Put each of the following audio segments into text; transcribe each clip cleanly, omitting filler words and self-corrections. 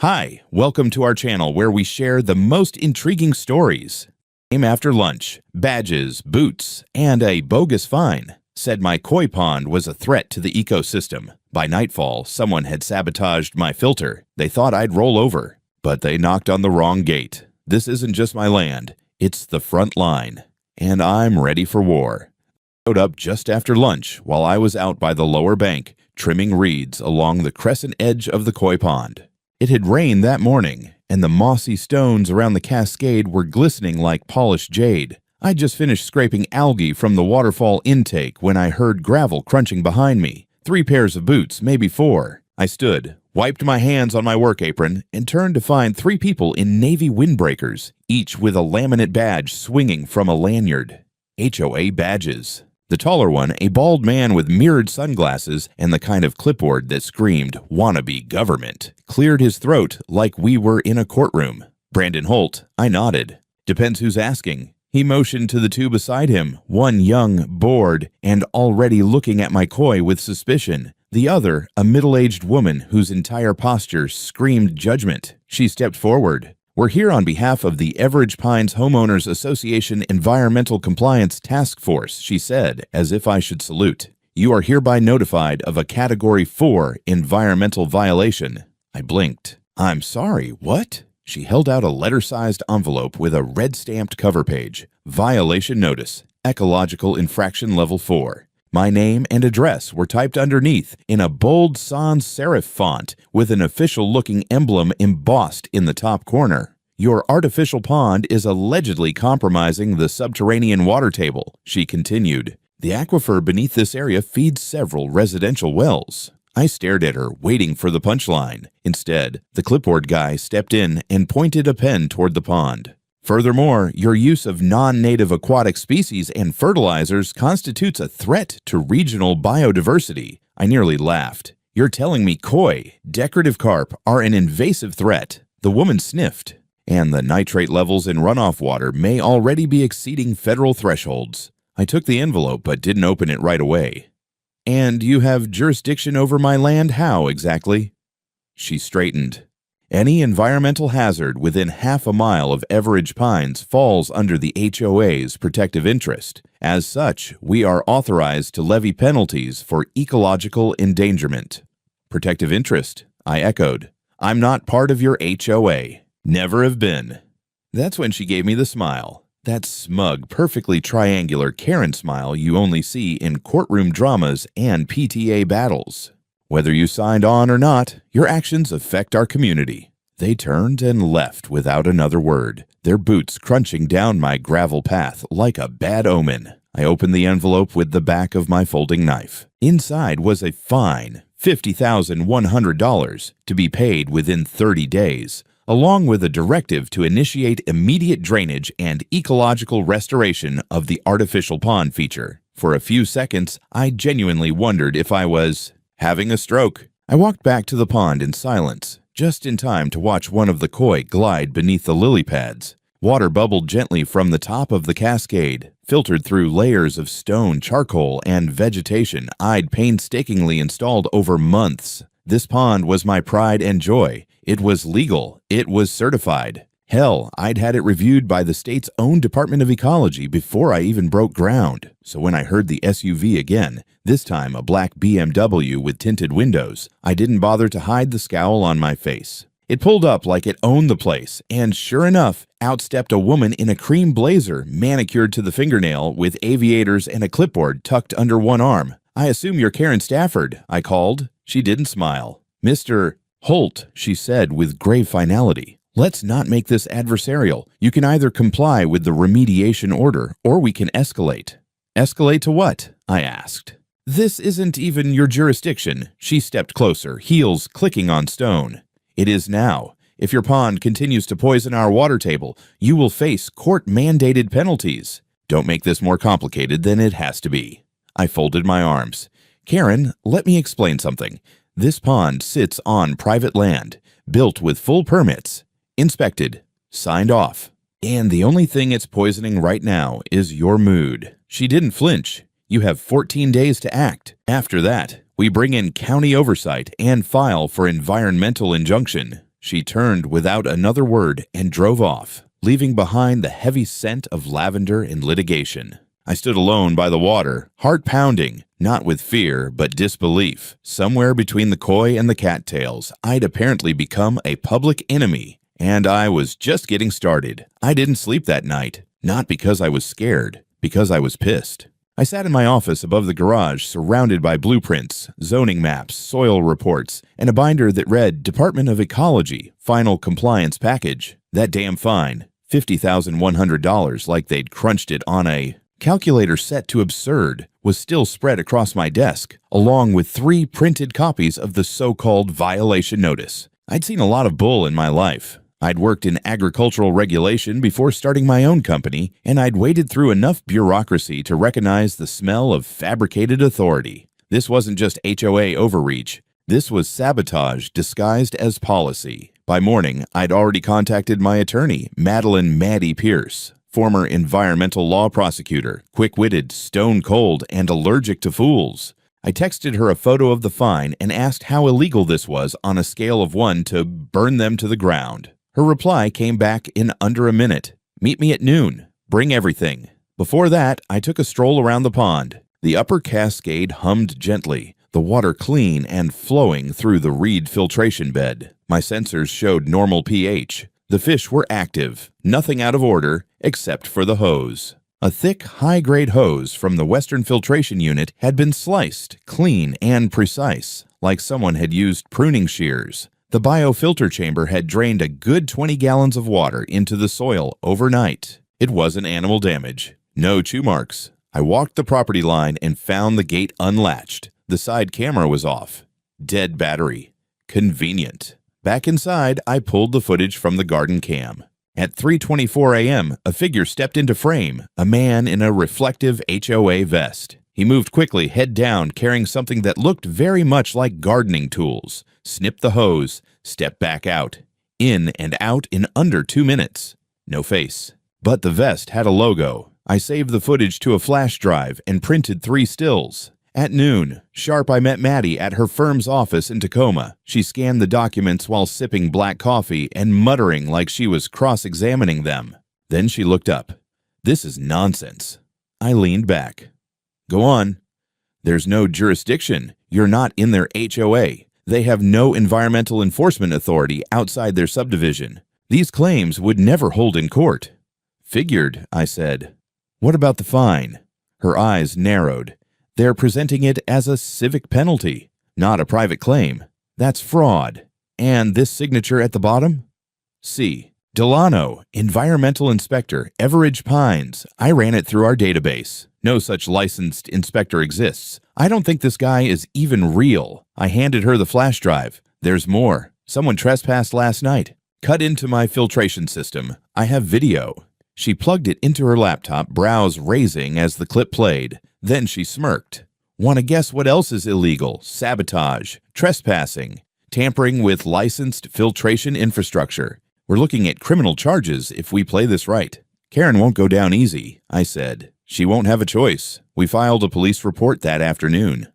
Hi, welcome to our channel where we share the most intriguing stories. Came after lunch, badges, boots, and a bogus fine. Said my koi pond was a threat to the ecosystem. By nightfall, someone had sabotaged my filter. They thought I'd roll over, but they knocked on the wrong gate. This isn't just my land, it's the front line, and I'm ready for war. Showed up just after lunch while I was out by the lower bank, trimming reeds along the crescent edge of the koi pond. It had rained that morning, and the mossy stones around the cascade were glistening like polished jade. I just finished scraping algae from the waterfall intake when I heard gravel crunching behind me. 3 pairs of boots, maybe 4. I stood, wiped my hands on my work apron, and turned to find 3 people in navy windbreakers, each with a laminate badge swinging from a lanyard. HOA badges. The taller one, a bald man with mirrored sunglasses and the kind of clipboard that screamed, "Wannabe government," cleared his throat like we were in a courtroom. Brandon Holt, I nodded. Depends who's asking. He motioned to the 2 beside him, one young, bored, and already looking at my koi with suspicion. The other, a middle-aged woman whose entire posture screamed judgment. She stepped forward. "We're here on behalf of the Everidge Pines Homeowners Association Environmental Compliance Task Force," she said, as if I should salute. "You are hereby notified of a Category 4 environmental violation." I blinked. "I'm sorry, what?" She held out a letter-sized envelope with a red-stamped cover page. "Violation notice, ecological infraction level 4. My name and address were typed underneath in a bold sans serif font with an official-looking emblem embossed in the top corner. "Your artificial pond is allegedly compromising the subterranean water table," she continued. "The aquifer beneath this area feeds several residential wells." I stared at her, waiting for the punchline. Instead, the clipboard guy stepped in and pointed a pen toward the pond. "Furthermore, your use of non-native aquatic species and fertilizers constitutes a threat to regional biodiversity." I nearly laughed. "You're telling me koi, decorative carp, are an invasive threat?" The woman sniffed. "And the nitrate levels in runoff water may already be exceeding federal thresholds." I took the envelope but didn't open it right away. "And you have jurisdiction over my land? How exactly?" She straightened. "Any environmental hazard within half a mile of Everidge Pines falls under the HOA's protective interest. As such, we are authorized to levy penalties for ecological endangerment." "Protective interest?" I echoed. "I'm not part of your HOA. Never have been." That's when she gave me the smile. That smug, perfectly triangular Karen smile you only see in courtroom dramas and PTA battles. "Whether you signed on or not, your actions affect our community." They turned and left without another word, their boots crunching down my gravel path like a bad omen. I opened the envelope with the back of my folding knife. Inside was a fine, $50,100, to be paid within 30 days, along with a directive to initiate immediate drainage and ecological restoration of the artificial pond feature. For a few seconds, I genuinely wondered if I was having a stroke. I walked back to the pond in silence, just in time to watch one of the koi glide beneath the lily pads. Water bubbled gently from the top of the cascade, filtered through layers of stone, charcoal, and vegetation I'd painstakingly installed over months. This pond was my pride and joy. It was legal. It was certified. Hell, I'd had it reviewed by the state's own Department of Ecology before I even broke ground. So when I heard the SUV again, this time a black BMW with tinted windows, I didn't bother to hide the scowl on my face. It pulled up like it owned the place, and sure enough, out stepped a woman in a cream blazer, manicured to the fingernail, with aviators and a clipboard tucked under one arm. "I assume you're Karen Stafford," I called. She didn't smile. "Mr. Holt," she said with grave finality. "Let's not make this adversarial. You can either comply with the remediation order, or we can escalate." "Escalate to what?" I asked. "This isn't even your jurisdiction." She stepped closer, heels clicking on stone. "It is now. If your pond continues to poison our water table, you will face court-mandated penalties." "Don't make this more complicated than it has to be." I folded my arms. "Karen, let me explain something. This pond sits on private land, built with full permits, inspected, signed off. And the only thing it's poisoning right now is your mood." She didn't flinch. "You have 14 days to act. After that, we bring in county oversight and file for environmental injunction." She turned without another word and drove off, leaving behind the heavy scent of lavender and litigation. I stood alone by the water, heart pounding, not with fear, but disbelief. Somewhere between the koi and the cattails, I'd apparently become a public enemy, and I was just getting started. I didn't sleep that night, not because I was scared, because I was pissed. I sat in my office above the garage, surrounded by blueprints, zoning maps, soil reports, and a binder that read Department of Ecology, Final Compliance Package. That damn fine, $50,100, like they'd crunched it on a calculator set to absurd, was still spread across my desk, along with 3 printed copies of the so-called violation notice. I'd seen a lot of bull in my life. I'd worked in agricultural regulation before starting my own company, and I'd waded through enough bureaucracy to recognize the smell of fabricated authority. This wasn't just HOA overreach. This was sabotage disguised as policy. By morning, I'd already contacted my attorney, Madeline Maddie Pierce, former environmental law prosecutor, quick-witted, stone-cold, and allergic to fools. I texted her a photo of the fine and asked how illegal this was on a scale of 1 to burn them to the ground. Her reply came back in under a minute. Meet me at noon. Bring everything. Before that, I took a stroll around the pond. The upper cascade hummed gently, the water clean and flowing through the reed filtration bed. My sensors showed normal pH. The fish were active, nothing out of order except for the hose. A thick, high-grade hose from the Western filtration unit had been sliced, clean and precise, like someone had used pruning shears. The biofilter chamber had drained a good 20 gallons of water into the soil overnight. It wasn't animal damage. No chew marks. I walked the property line and found the gate unlatched. The side camera was off. Dead battery. Convenient. Back inside, I pulled the footage from the garden cam. At 3:24 a.m., a figure stepped into frame, a man in a reflective HOA vest. He moved quickly, head down, carrying something that looked very much like gardening tools. Snipped the hose, stepped back out. In and out in under 2 minutes. No face. But the vest had a logo. I saved the footage to a flash drive and printed 3 stills. At noon, sharp, I met Maddie at her firm's office in Tacoma. She scanned the documents while sipping black coffee and muttering like she was cross-examining them. Then she looked up. This is nonsense. I leaned back. Go on. There's no jurisdiction. You're not in their HOA. They have no environmental enforcement authority outside their subdivision. These claims would never hold in court. Figured, I said. What about the fine? Her eyes narrowed. They're presenting it as a civic penalty, not a private claim. That's fraud. And this signature at the bottom? C. Delano, Environmental Inspector, Everidge Pines. I ran it through our database. No such licensed inspector exists. I don't think this guy is even real. I handed her the flash drive. There's more. Someone trespassed last night. Cut into my filtration system. I have video. She plugged it into her laptop, brows raising as the clip played. Then she smirked. Want to guess what else is illegal? Sabotage, trespassing, tampering with licensed filtration infrastructure. We're looking at criminal charges if we play this right. Karen won't go down easy, I said. She won't have a choice. We filed a police report that afternoon.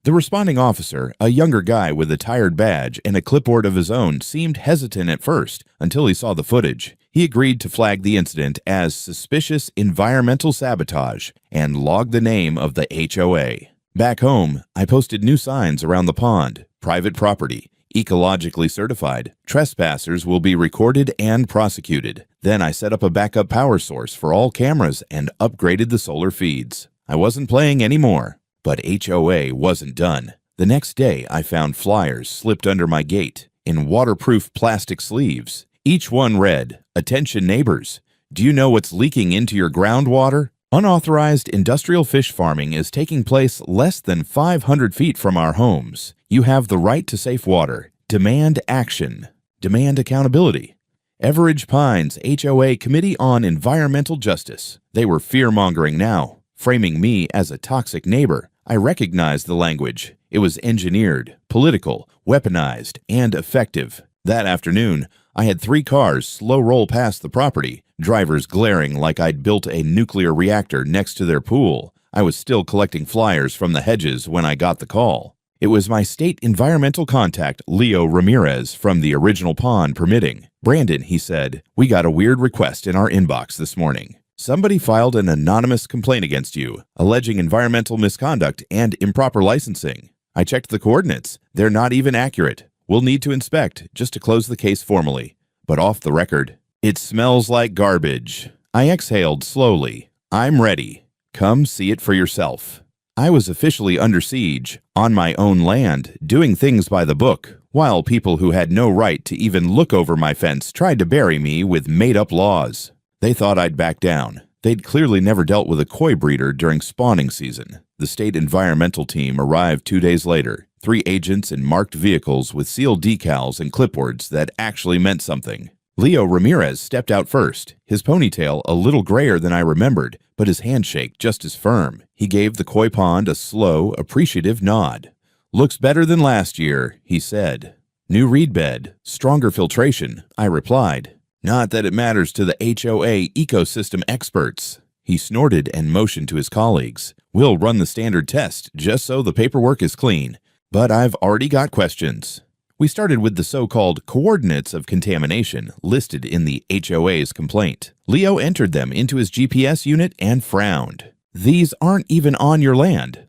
The responding officer, a younger guy with a tired badge and a clipboard of his own, seemed hesitant at first until he saw the footage. He agreed to flag the incident as suspicious environmental sabotage and logged the name of the HOA. Back home, I posted new signs around the pond. Private property. Ecologically certified. Trespassers will be recorded and prosecuted. Then I set up a backup power source for all cameras and upgraded the solar feeds. I wasn't playing anymore, but HOA wasn't done. The next day, I found flyers slipped under my gate in waterproof plastic sleeves. Each one read, "Attention neighbors. Do you know what's leaking into your groundwater? Unauthorized industrial fish farming is taking place less than 500 feet from our homes. You have the right to safe water. Demand action. Demand accountability." Everidge Pines HOA Committee on Environmental Justice. They were fear-mongering now, framing me as a toxic neighbor. I recognized the language. It was engineered, political, weaponized, and effective. That afternoon, I had 3 cars slow roll past the property, drivers glaring like I'd built a nuclear reactor next to their pool. I was still collecting flyers from the hedges when I got the call. It was my state environmental contact, Leo Ramirez, from the original pond permitting. "Brandon," he said, "we got a weird request in our inbox this morning. Somebody filed an anonymous complaint against you, alleging environmental misconduct and improper licensing. I checked the coordinates. They're not even accurate. We'll need to inspect just to close the case formally. But off the record, it smells like garbage." I exhaled slowly. "I'm ready. Come see it for yourself." I was officially under siege, on my own land, doing things by the book, while people who had no right to even look over my fence tried to bury me with made-up laws. They thought I'd back down. They'd clearly never dealt with a koi breeder during spawning season. The state environmental team arrived 2 days later, 3 agents in marked vehicles with sealed decals and clipboards that actually meant something. Leo Ramirez stepped out first, his ponytail a little grayer than I remembered, but his handshake just as firm. He gave the koi pond a slow, appreciative nod. "Looks better than last year," he said. "New reed bed, stronger filtration," I replied. "Not that it matters to the HOA ecosystem experts." He snorted and motioned to his colleagues. "We'll run the standard test just so the paperwork is clean. But I've already got questions." We started with the so-called coordinates of contamination listed in the HOA's complaint. Leo entered them into his GPS unit and frowned. "These aren't even on your land."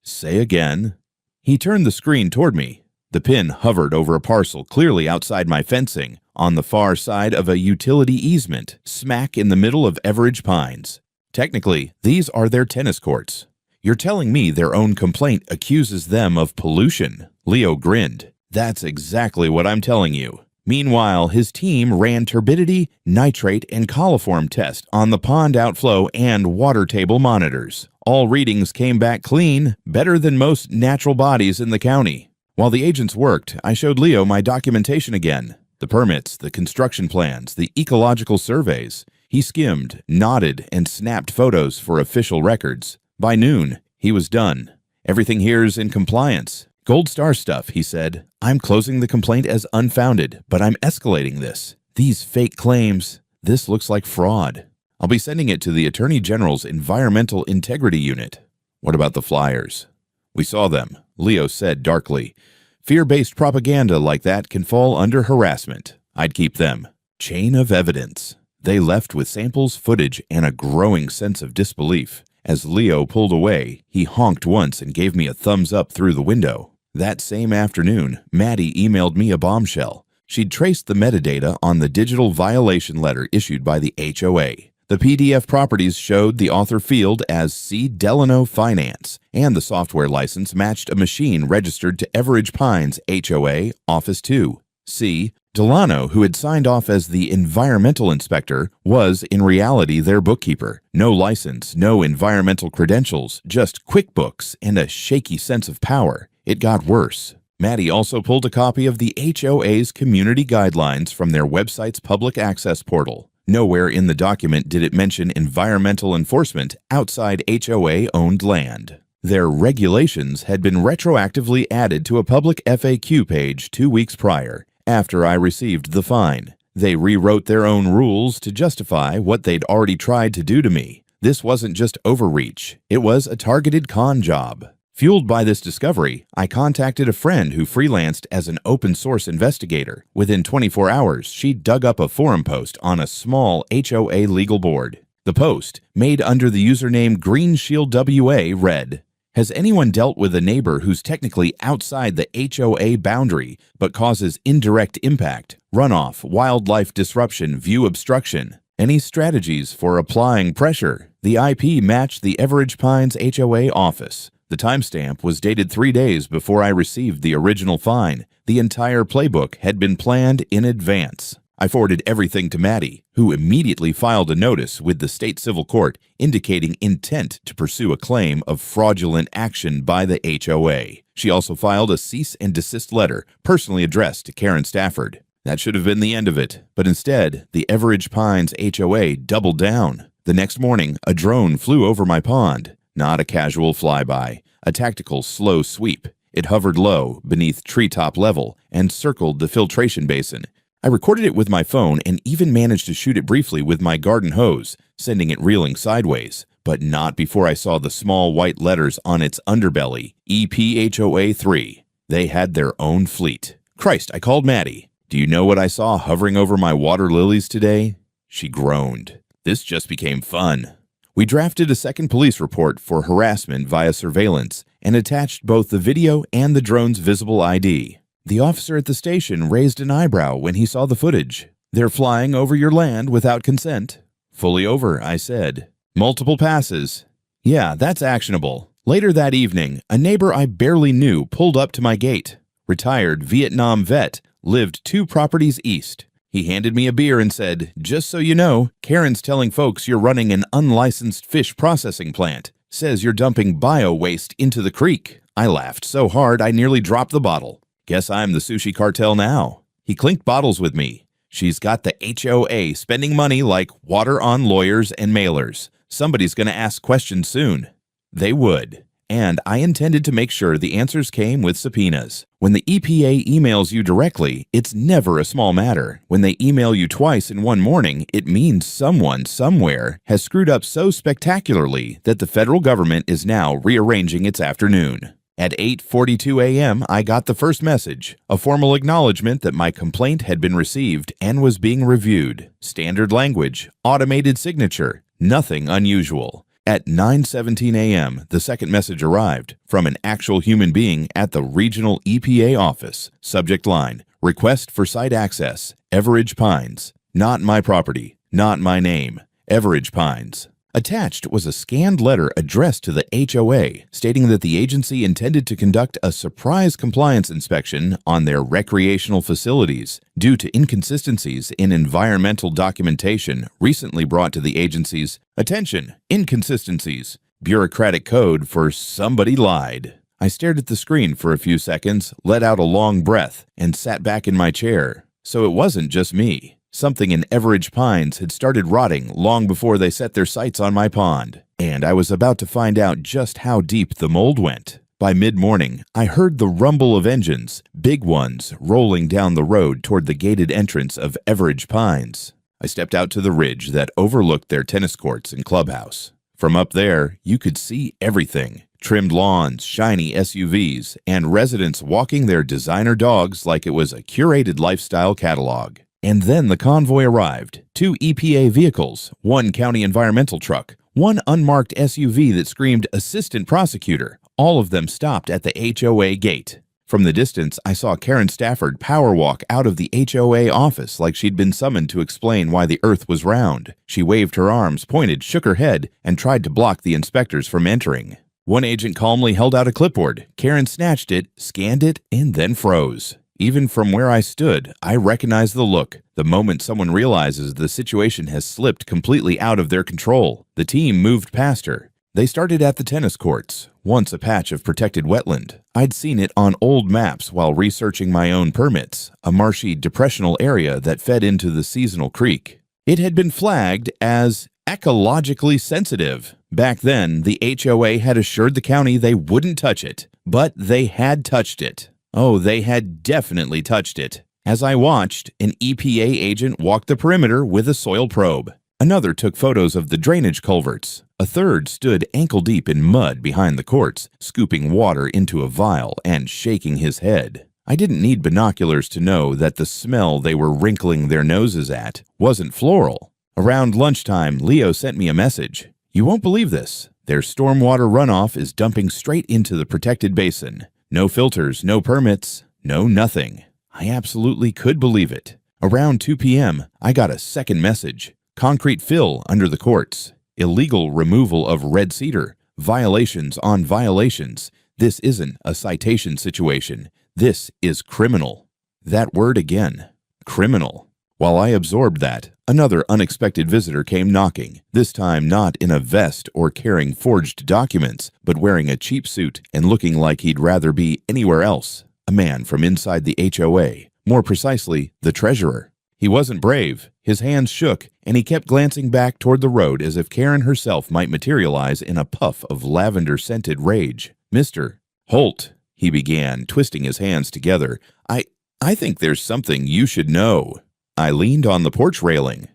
"Say again." He turned the screen toward me. The pin hovered over a parcel clearly outside my fencing, on the far side of a utility easement, smack in the middle of Everidge Pines. "Technically, these are their tennis courts." "You're telling me their own complaint accuses them of pollution?" Leo grinned. "That's exactly what I'm telling you." Meanwhile, his team ran turbidity, nitrate, and coliform tests on the pond outflow and water table monitors. All readings came back clean, better than most natural bodies in the county. While the agents worked, I showed Leo my documentation again. The permits, the construction plans, the ecological surveys. He skimmed, nodded, and snapped photos for official records. By noon, he was done. "Everything here's in compliance. Gold star stuff," he said. "I'm closing the complaint as unfounded, but I'm escalating this. These fake claims, this looks like fraud. I'll be sending it to the Attorney General's Environmental Integrity Unit." "What about the flyers?" "We saw them," Leo said darkly. "Fear-based propaganda like that can fall under harassment. I'd keep them." Chain of evidence. They left with samples, footage, and a growing sense of disbelief. As Leo pulled away, he honked once and gave me a thumbs up through the window. That same afternoon, Maddie emailed me a bombshell. She'd traced the metadata on the digital violation letter issued by the HOA. The PDF properties showed the author field as C. Delano Finance, and the software license matched a machine registered to Everidge Pines HOA Office 2. C. Delano, who had signed off as the environmental inspector, was in reality their bookkeeper. No license, no environmental credentials, just QuickBooks and a shaky sense of power. It got worse. Maddie also pulled a copy of the HOA's community guidelines from their website's public access portal. Nowhere in the document did it mention environmental enforcement outside HOA-owned land. Their regulations had been retroactively added to a public FAQ page 2 weeks prior, after I received the fine. They rewrote their own rules to justify what they'd already tried to do to me. This wasn't just overreach, it was a targeted con job. Fueled by this discovery, I contacted a friend who freelanced as an open-source investigator. Within 24 hours, she dug up a forum post on a small HOA legal board. The post, made under the username GreenShieldWA, read, "Has anyone dealt with a neighbor who's technically outside the HOA boundary but causes indirect impact, runoff, wildlife disruption, view obstruction? Any strategies for applying pressure?" The IP matched the Everidge Pines HOA office. The timestamp was dated 3 days before I received the original fine. The entire playbook had been planned in advance. I forwarded everything to Maddie, who immediately filed a notice with the state civil court indicating intent to pursue a claim of fraudulent action by the HOA. She also filed a cease and desist letter personally addressed to Karen Stafford. That should have been the end of it, but instead, the Everidge Pines HOA doubled down. The next morning, a drone flew over my pond. Not a casual flyby, a tactical slow sweep. It hovered low, beneath treetop level, and circled the filtration basin. I recorded it with my phone and even managed to shoot it briefly with my garden hose, sending it reeling sideways. but not before I saw the small white letters on its underbelly, EPHOA 3. They had their own fleet. Christ, I called Maddie. Do you know what I saw hovering over my water lilies today? She groaned. This just became fun. We drafted a second police report for harassment via surveillance and attached both the video and the drone's visible ID. The officer at the station raised an eyebrow when he saw the footage. They're flying over your land without consent. Fully over, I said. Multiple passes. Yeah, that's actionable. Later that evening, a neighbor I barely knew pulled up to my gate. Retired Vietnam vet, lived 2 properties east. He handed me a beer and said, "Just so you know, Karen's telling folks you're running an unlicensed fish processing plant. Says you're dumping bio-waste into the creek." I laughed so hard I nearly dropped the bottle. Guess I'm the sushi cartel now. He clinked bottles with me. She's got the HOA spending money like water on lawyers and mailers. Somebody's going to ask questions soon. They would. And I intended to make sure the answers came with subpoenas. When the EPA emails you directly, it's never a small matter. When they email you twice in one morning, it means someone somewhere has screwed up so spectacularly that the federal government is now rearranging its afternoon. At 8:42 a.m., I got the first message, a formal acknowledgement that my complaint had been received and was being reviewed. Standard language, automated signature, nothing unusual. At 9:17 a.m., the second message arrived from an actual human being at the regional EPA office. Subject line, request for site access, Everidge Pines. Not my property, not my name, Everidge Pines. Attached was a scanned letter addressed to the HOA stating that the agency intended to conduct a surprise compliance inspection on their recreational facilities due to inconsistencies in environmental documentation recently brought to the agency's attention. Inconsistencies. Bureaucratic code for somebody lied. I stared at the screen for a few seconds, let out a long breath, and sat back in my chair. So it wasn't just me. Something in Everidge Pines had started rotting long before they set their sights on my pond, and I was about to find out just how deep the mold went. By mid-morning, I heard the rumble of engines, big ones, rolling down the road toward the gated entrance of Everidge Pines. I stepped out to the ridge that overlooked their tennis courts and clubhouse. From up there, you could see everything. Trimmed lawns, shiny SUVs, and residents walking their designer dogs like it was a curated lifestyle catalog. And then the convoy arrived. 2 EPA vehicles, 1 county environmental truck, 1 unmarked SUV that screamed assistant prosecutor. All of them stopped at the HOA gate. From the distance, I saw Karen Stafford power walk out of the HOA office like she'd been summoned to explain why the earth was round. She waved her arms, pointed, shook her head, and tried to block the inspectors from entering. One agent calmly held out a clipboard. Karen snatched it, scanned it, and then froze. Even from where I stood, I recognized the look. The moment someone realizes the situation has slipped completely out of their control, the team moved past her. They started at the tennis courts, once a patch of protected wetland. I'd seen it on old maps while researching my own permits, a marshy depressional area that fed into the seasonal creek. It had been flagged as ecologically sensitive. Back then, the HOA had assured the county they wouldn't touch it, but they had touched it. Oh, they had definitely touched it. As I watched, an EPA agent walked the perimeter with a soil probe. Another took photos of the drainage culverts. A third stood ankle-deep in mud behind the courts, scooping water into a vial and shaking his head. I didn't need binoculars to know that the smell they were wrinkling their noses at wasn't floral. Around lunchtime, Leo sent me a message. You won't believe this. Their stormwater runoff is dumping straight into the protected basin. No filters, no permits, no nothing. I absolutely could believe it. Around 2 p.m., I got a second message. Concrete fill under the courts. Illegal removal of red cedar. Violations on violations. This isn't a citation situation. This is criminal. That word again. Criminal. While I absorbed that, another unexpected visitor came knocking, this time not in a vest or carrying forged documents, but wearing a cheap suit and looking like he'd rather be anywhere else. A man from inside the HOA, more precisely, the treasurer. He wasn't brave. His hands shook, and he kept glancing back toward the road as if Karen herself might materialize in a puff of lavender-scented rage. "Mr. Holt," he began, twisting his hands together, I think there's something you should know." I leaned on the porch railing.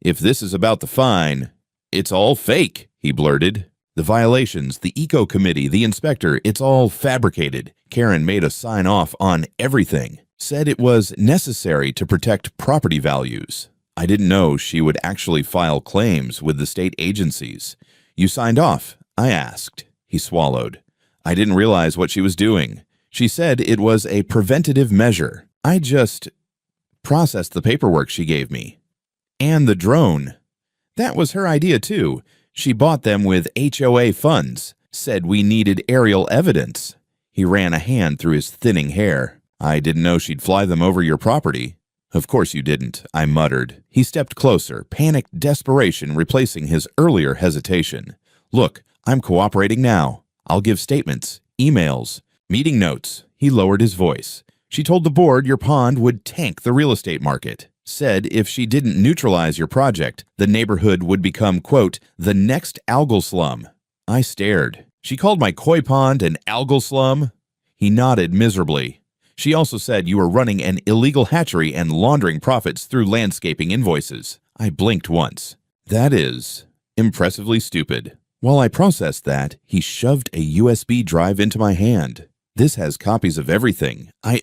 "If this is about the fine, It's all fake," he blurted. "The violations, the eco committee, the inspector, it's all fabricated. Karen made us sign off on everything. Said it was necessary to protect property values. I didn't know she would actually file claims with the state agencies." "You signed off?" I asked. He swallowed. "I didn't realize what she was doing. She said it was a preventative measure. I just processed the paperwork she gave me. And the drone. That was her idea too. She bought them with HOA funds. Said we needed aerial evidence." He ran a hand through his thinning hair. "I didn't know she'd fly them over your property." "Of course you didn't," I muttered. He stepped closer, panicked desperation replacing his earlier hesitation. "Look, I'm cooperating now. I'll give statements, emails, meeting notes." He lowered his voice. "She told the board your pond would tank the real estate market. Said if she didn't neutralize your project, the neighborhood would become, quote, the next algal slum." I stared. "She called my koi pond an algal slum?" He nodded miserably. "She also said you were running an illegal hatchery and laundering profits through landscaping invoices." I blinked once. "That is impressively stupid." While I processed that, he shoved a USB drive into my hand. "This has copies of everything. I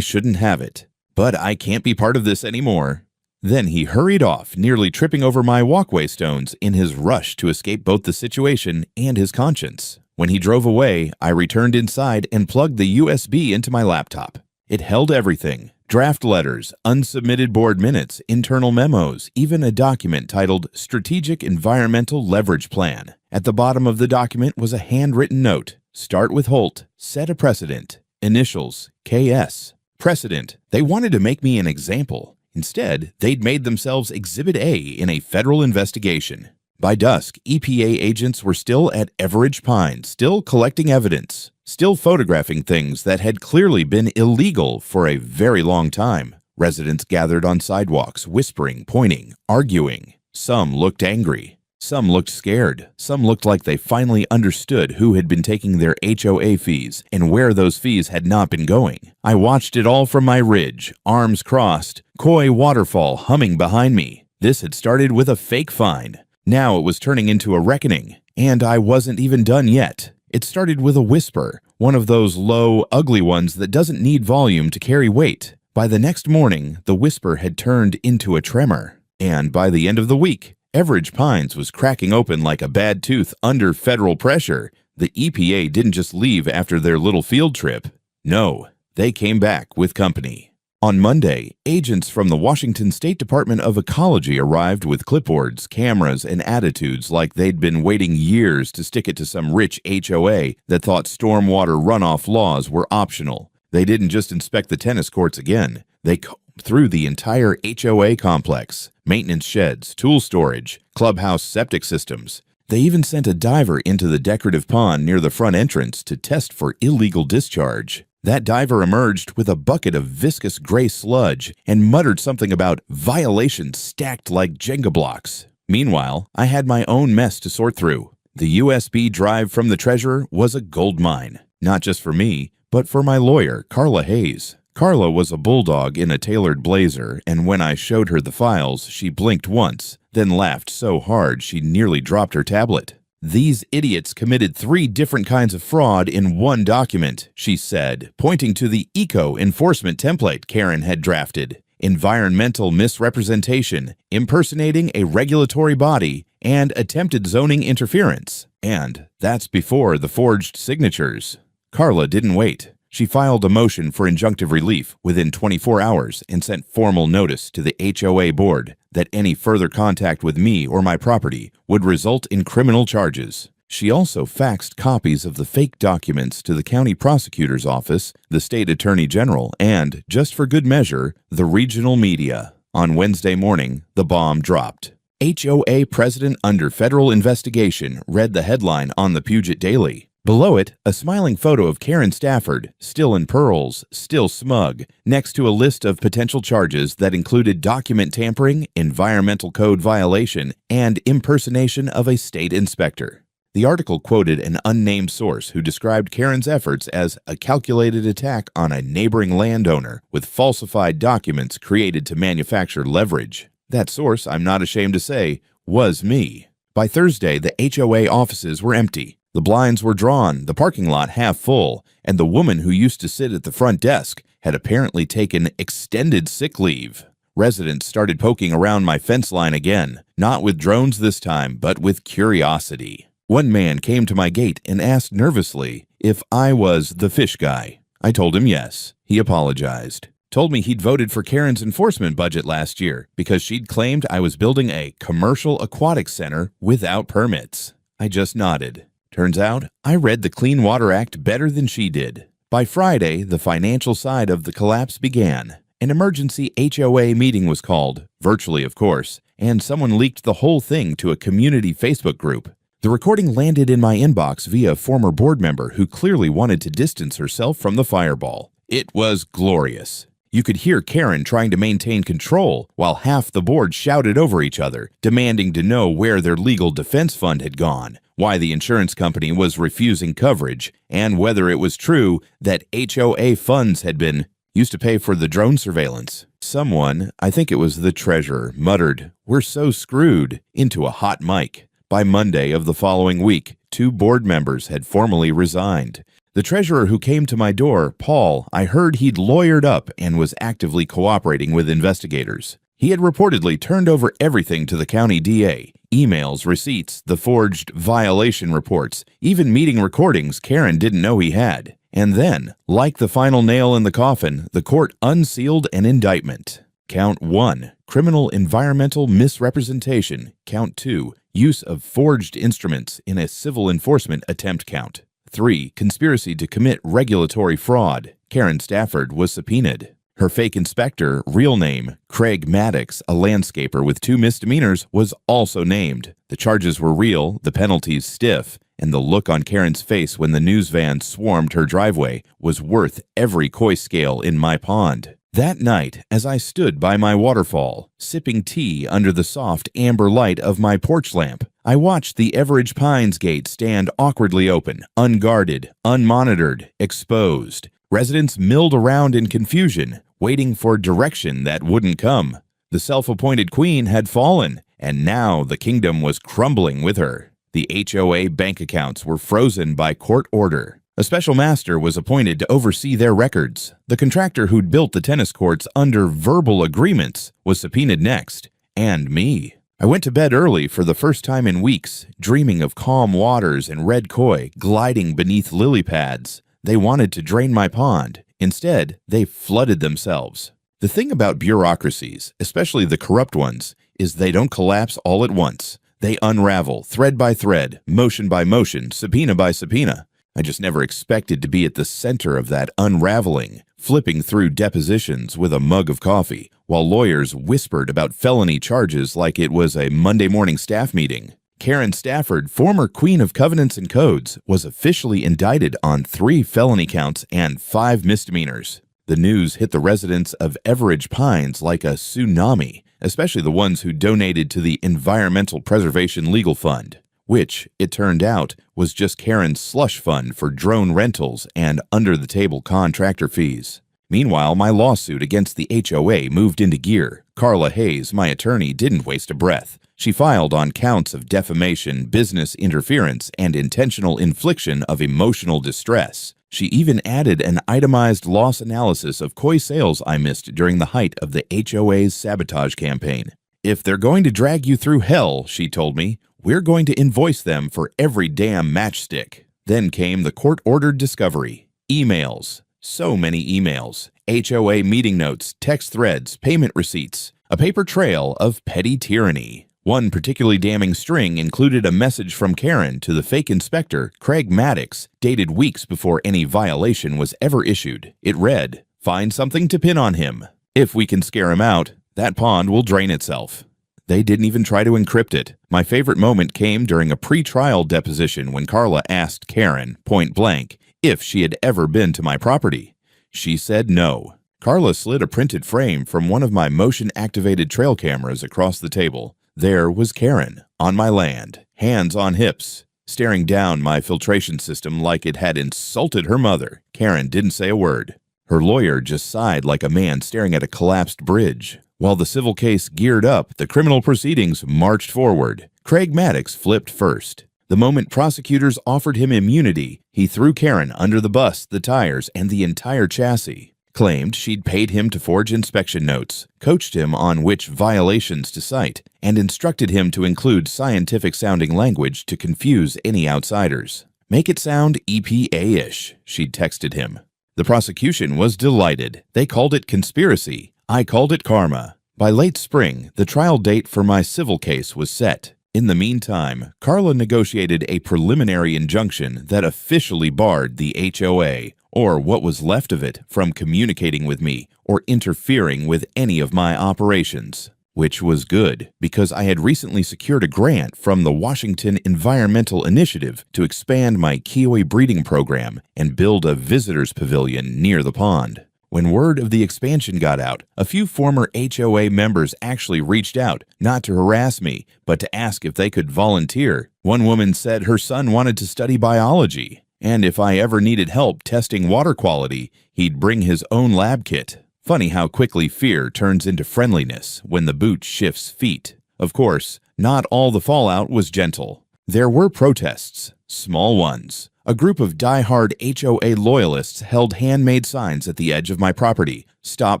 shouldn't have it. But I can't be part of this anymore." Then he hurried off, nearly tripping over my walkway stones in his rush to escape both the situation and his conscience. When he drove away, I returned inside and plugged the USB into my laptop. It held everything: draft letters, unsubmitted board minutes, internal memos, even a document titled Strategic Environmental Leverage Plan. At the bottom of the document was a handwritten note: "Start with Holt, set a precedent. Initials, KS." Precedent. They wanted to make me an example. Instead, they'd made themselves Exhibit A in a federal investigation. By dusk, EPA agents were still at Everidge Pine, still collecting evidence, still photographing things that had clearly been illegal for a very long time. Residents gathered on sidewalks, whispering, pointing, arguing. Some looked angry. Some looked scared. Some looked like they finally understood who had been taking their HOA fees and where those fees had not been going. I watched it all from my ridge, arms crossed, Koi waterfall humming behind me. This had started with a fake fine. Now it was turning into a reckoning, and I wasn't even done yet. It started with a whisper, one of those low, ugly ones that doesn't need volume to carry weight. By the next morning, the whisper had turned into a tremor. And by the end of the week, Everidge Pines was cracking open like a bad tooth under federal pressure. The EPA didn't just leave after their little field trip. No, they came back with company. On Monday, agents from the Washington State Department of Ecology arrived with clipboards, cameras, and attitudes like they'd been waiting years to stick it to some rich HOA that thought stormwater runoff laws were optional. They didn't just inspect the tennis courts again. They combed through the entire HOA complex, maintenance sheds, tool storage, clubhouse septic systems. They even sent a diver into the decorative pond near the front entrance to test for illegal discharge. That diver emerged with a bucket of viscous gray sludge and muttered something about violations stacked like Jenga blocks. Meanwhile, I had my own mess to sort through. The USB drive from the treasurer was a gold mine, not just for me, but for my lawyer, Carla Hayes. Carla was a bulldog in a tailored blazer, and when I showed her the files, she blinked once, then laughed so hard she nearly dropped her tablet. "These idiots committed 3 different kinds of fraud in one document," she said, pointing to the eco-enforcement template Karen had drafted. "Environmental misrepresentation, impersonating a regulatory body, and attempted zoning interference. And that's before the forged signatures." Carla didn't wait. She filed a motion for injunctive relief within 24 hours and sent formal notice to the HOA board that any further contact with me or my property would result in criminal charges. She also faxed copies of the fake documents to the county prosecutor's office, the state attorney general, and, just for good measure, the regional media. On Wednesday morning, the bomb dropped. HOA president under federal investigation read the headline on the Puget Daily. Below it, a smiling photo of Karen Stafford, still in pearls, still smug, next to a list of potential charges that included document tampering, environmental code violation, and impersonation of a state inspector. The article quoted an unnamed source who described Karen's efforts as a calculated attack on a neighboring landowner with falsified documents created to manufacture leverage. That source, I'm not ashamed to say, was me. By Thursday, the HOA offices were empty. The blinds were drawn, the parking lot half full, and the woman who used to sit at the front desk had apparently taken extended sick leave. Residents started poking around my fence line again, not with drones this time, but with curiosity. One man came to my gate and asked nervously if I was the fish guy. I told him yes. He apologized. Told me he'd voted for Karen's enforcement budget last year because she'd claimed I was building a commercial aquatic center without permits. I just nodded. Turns out, I read the Clean Water Act better than she did. By Friday, the financial side of the collapse began. An emergency HOA meeting was called, virtually of course, and someone leaked the whole thing to a community Facebook group. The recording landed in my inbox via a former board member who clearly wanted to distance herself from the fireball. It was glorious. You could hear Karen trying to maintain control while half the board shouted over each other, demanding to know where their legal defense fund had gone, why the insurance company was refusing coverage, and whether it was true that HOA funds had been used to pay for the drone surveillance. Someone, I think it was the treasurer, muttered, "We're so screwed," into a hot mic. By Monday of the following week, 2 board members had formally resigned. The treasurer who came to my door, Paul, I heard he'd lawyered up and was actively cooperating with investigators. He had reportedly turned over everything to the county DA. Emails, receipts, the forged violation reports, even meeting recordings Karen didn't know he had. And then, like the final nail in the coffin, the court unsealed an indictment. Count 1, criminal environmental misrepresentation. Count 2, use of forged instruments in a civil enforcement attempt count. 3, conspiracy to commit regulatory fraud. Karen Stafford was subpoenaed. Her fake inspector, real name, Craig Maddox, a landscaper with 2 misdemeanors, was also named. The charges were real, the penalties stiff, and the look on Karen's face when the news van swarmed her driveway was worth every koi scale in my pond. That night, as I stood by my waterfall, sipping tea under the soft amber light of my porch lamp, I watched the Everidge Pines gate stand awkwardly open, unguarded, unmonitored, exposed. Residents milled around in confusion, waiting for direction that wouldn't come. The self-appointed queen had fallen, and now the kingdom was crumbling with her. The HOA bank accounts were frozen by court order. A special master was appointed to oversee their records. The contractor who'd built the tennis courts under verbal agreements was subpoenaed next. And me. I went to bed early for the first time in weeks, dreaming of calm waters and red koi gliding beneath lily pads. They wanted to drain my pond. Instead, they flooded themselves. The thing about bureaucracies, especially the corrupt ones, is they don't collapse all at once. They unravel, thread by thread, motion by motion, subpoena by subpoena. I just never expected to be at the center of that unraveling, flipping through depositions with a mug of coffee, while lawyers whispered about felony charges like it was a Monday morning staff meeting. Karen Stafford, former Queen of Covenants and Codes, was officially indicted on 3 felony counts and 5 misdemeanors. The news hit the residents of Everidge Pines like a tsunami, especially the ones who donated to the Environmental Preservation Legal Fund, which, it turned out, was just Karen's slush fund for drone rentals and under-the-table contractor fees. Meanwhile, my lawsuit against the HOA moved into gear. Carla Hayes, my attorney, didn't waste a breath. She filed on counts of defamation, business interference, and intentional infliction of emotional distress. She even added an itemized loss analysis of koi sales I missed during the height of the HOA's sabotage campaign. If they're going to drag you through hell, she told me, we're going to invoice them for every damn matchstick. Then came the court-ordered discovery. Emails. So many emails. HOA meeting notes, text threads, payment receipts. A paper trail of petty tyranny. One particularly damning string included a message from Karen to the fake inspector, Craig Maddox, dated weeks before any violation was ever issued. It read, "Find something to pin on him. If we can scare him out, that pond will drain itself." They didn't even try to encrypt it. My favorite moment came during a pre-trial deposition when Carla asked Karen, point blank, if she had ever been to my property. She said no. Carla slid a printed frame from one of my motion-activated trail cameras across the table. There was Karen, on my land, hands on hips, staring down my filtration system like it had insulted her mother. Karen didn't say a word. Her lawyer just sighed like a man staring at a collapsed bridge. While the civil case geared up, the criminal proceedings marched forward. Craig Maddox flipped first. The moment prosecutors offered him immunity, he threw Karen under the bus, the tires, and the entire chassis. Claimed she'd paid him to forge inspection notes, coached him on which violations to cite, and instructed him to include scientific-sounding language to confuse any outsiders. "Make it sound EPA-ish," she'd texted him. The prosecution was delighted. They called it conspiracy. I called it karma. By late spring, the trial date for my civil case was set. In the meantime, Carla negotiated a preliminary injunction that officially barred the HOA, or what was left of it, from communicating with me or interfering with any of my operations. Which was good, because I had recently secured a grant from the Washington Environmental Initiative to expand my kiwi breeding program and build a visitors pavilion near the pond. When word of the expansion got out, a few former HOA members actually reached out, not to harass me, but to ask if they could volunteer. One woman said her son wanted to study biology, and if I ever needed help testing water quality, he'd bring his own lab kit. Funny how quickly fear turns into friendliness when the boot shifts feet. Of course, not all the fallout was gentle. There were protests, small ones. A group of die-hard HOA loyalists held handmade signs at the edge of my property. "Stop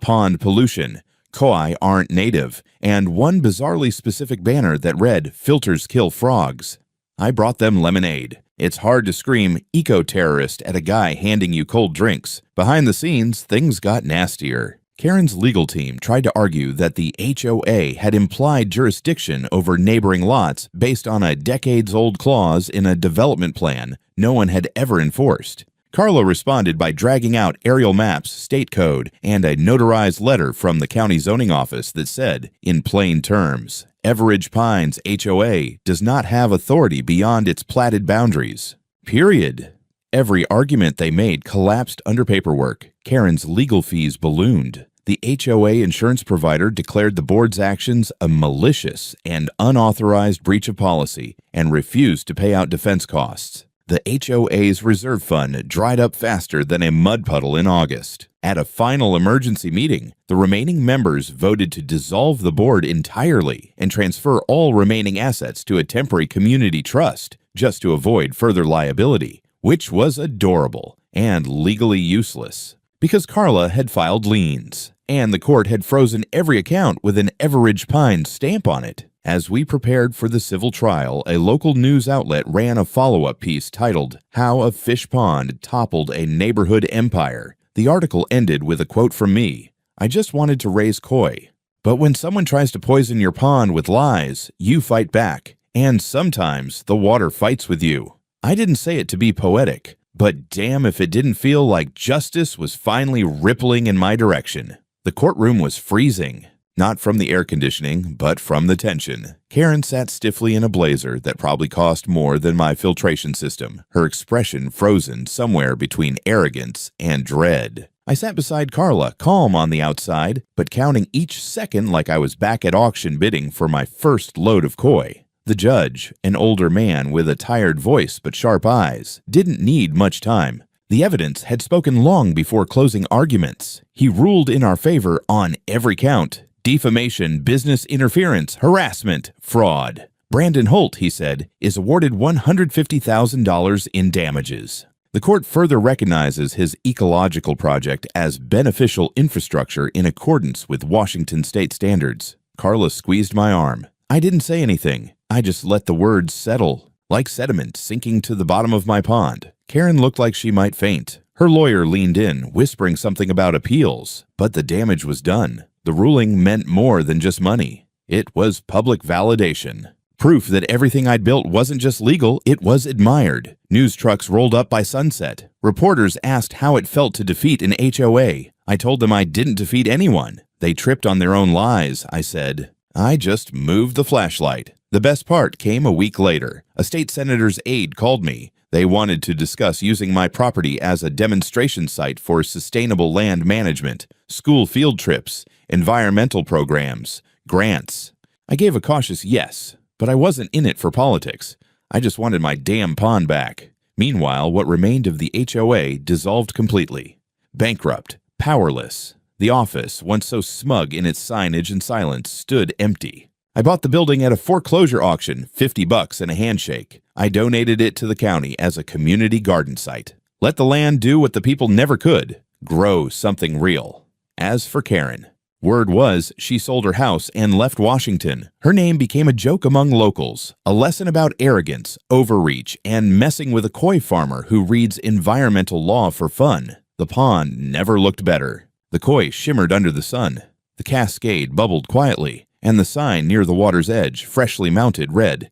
pond pollution," "Koi aren't native," and one bizarrely specific banner that read, "Filters kill frogs." I brought them lemonade. It's hard to scream eco-terrorist at a guy handing you cold drinks. Behind the scenes, things got nastier. Karen's legal team tried to argue that the HOA had implied jurisdiction over neighboring lots based on a decades-old clause in a development plan no one had ever enforced. Carla responded by dragging out aerial maps, state code, and a notarized letter from the county zoning office that said, in plain terms, Everidge Pines HOA does not have authority beyond its platted boundaries. Period. Every argument they made collapsed under paperwork. Karen's legal fees ballooned. The HOA insurance provider declared the board's actions a malicious and unauthorized breach of policy and refused to pay out defense costs. The HOA's reserve fund dried up faster than a mud puddle in August. At a final emergency meeting, the remaining members voted to dissolve the board entirely and transfer all remaining assets to a temporary community trust just to avoid further liability, which was adorable and legally useless because Carla had filed liens and the court had frozen every account with an Everidge Pines stamp on it. As we prepared for the civil trial, a local news outlet ran a follow-up piece titled, "How a Fish Pond Toppled a Neighborhood Empire." The article ended with a quote from me, "I just wanted to raise koi. But when someone tries to poison your pond with lies, you fight back. And sometimes the water fights with you." I didn't say it to be poetic, but damn if it didn't feel like justice was finally rippling in my direction. The courtroom was freezing. Not from the air conditioning, but from the tension. Karen sat stiffly in a blazer that probably cost more than my filtration system, her expression frozen somewhere between arrogance and dread. I sat beside Carla, calm on the outside, but counting each second like I was back at auction bidding for my first load of koi. The judge, an older man with a tired voice but sharp eyes, didn't need much time. The evidence had spoken long before closing arguments. He ruled in our favor on every count. Defamation, business interference, harassment, fraud. Brandon Holt, he said, is awarded $150,000 in damages. The court further recognizes his ecological project as beneficial infrastructure in accordance with Washington state standards. Carla squeezed my arm. I didn't say anything. I just let the words settle, like sediment sinking to the bottom of my pond. Karen looked like she might faint. Her lawyer leaned in, whispering something about appeals, but the damage was done. The ruling meant more than just money. It was public validation. Proof that everything I'd built wasn't just legal, it was admired. News trucks rolled up by sunset. Reporters asked how it felt to defeat an HOA. I told them I didn't defeat anyone. They tripped on their own lies, I said. I just moved the flashlight. The best part came a week later. A state senator's aide called me. They wanted to discuss using my property as a demonstration site for sustainable land management, school field trips, environmental programs, grants. I gave a cautious yes, but I wasn't in it for politics. I just wanted my damn pond back. Meanwhile, what remained of the HOA dissolved completely. Bankrupt, powerless. The office, once so smug in its signage and silence, stood empty. I bought the building at a foreclosure auction, $50 and a handshake. I donated it to the county as a community garden site. Let the land do what the people never could, grow something real. As for Karen, word was she sold her house and left Washington. Her name became a joke among locals, a lesson about arrogance, overreach, and messing with a koi farmer who reads environmental law for fun. The pond never looked better. The koi shimmered under the sun. The cascade bubbled quietly, and the sign near the water's edge, freshly mounted, read,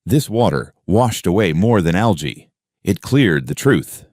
"This water washed away more than algae." It cleared the truth.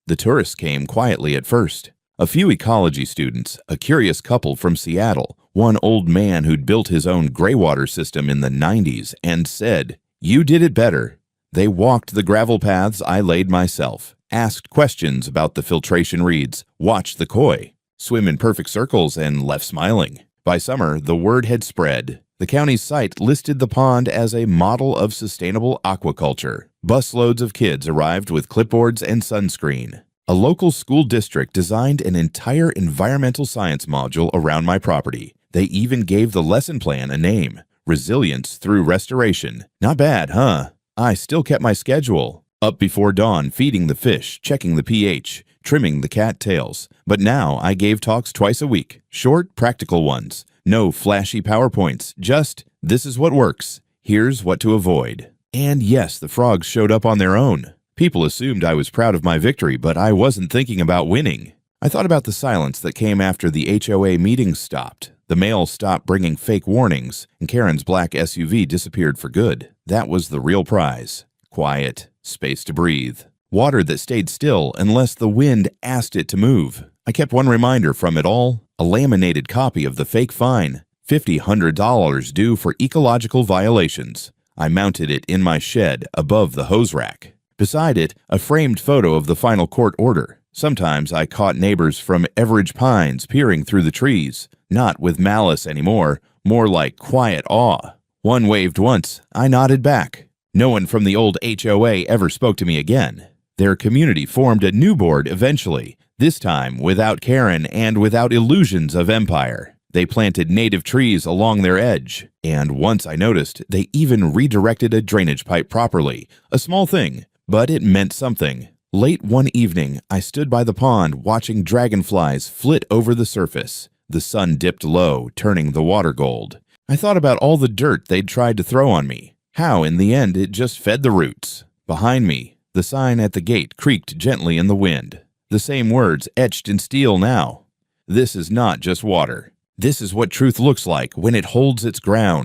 The tourists came quietly at first. A few ecology students, a curious couple from Seattle, one old man who'd built his own graywater system in the 90s and said, "You did it better." They walked the gravel paths I laid myself, asked questions about the filtration reeds, watched the koi, swim in perfect circles, and left smiling. By summer, the word had spread. The county's site listed the pond as a model of sustainable aquaculture. Busloads of kids arrived with clipboards and sunscreen. A local school district designed an entire environmental science module around my property. They even gave the lesson plan a name, Resilience Through Restoration. Not bad, huh? I still kept my schedule. Up before dawn, feeding the fish, checking the pH, trimming the cattails. But now I gave talks twice a week, short, practical ones. No flashy PowerPoints, just, this is what works. Here's what to avoid. And yes, the frogs showed up on their own. People assumed I was proud of my victory, but I wasn't thinking about winning. I thought about the silence that came after the HOA meetings stopped. The mail stopped bringing fake warnings, and Karen's black SUV disappeared for good. That was the real prize. Quiet, space to breathe. Water that stayed still unless the wind asked it to move. I kept one reminder from it all, a laminated copy of the fake fine, $100 due for ecological violations. I mounted it in my shed above the hose rack. Beside it, a framed photo of the final court order. Sometimes I caught neighbors from Everidge Pines peering through the trees, not with malice anymore, more like quiet awe. One waved once, I nodded back. No one from the old HOA ever spoke to me again. Their community formed a new board eventually, this time without Karen and without illusions of empire. They planted native trees along their edge, and once I noticed, they even redirected a drainage pipe properly, a small thing. But it meant something. Late one evening, I stood by the pond watching dragonflies flit over the surface. The sun dipped low, turning the water gold. I thought about all the dirt they'd tried to throw on me. How, in the end, it just fed the roots. Behind me, the sign at the gate creaked gently in the wind. The same words etched in steel now. This is not just water. This is what truth looks like when it holds its ground.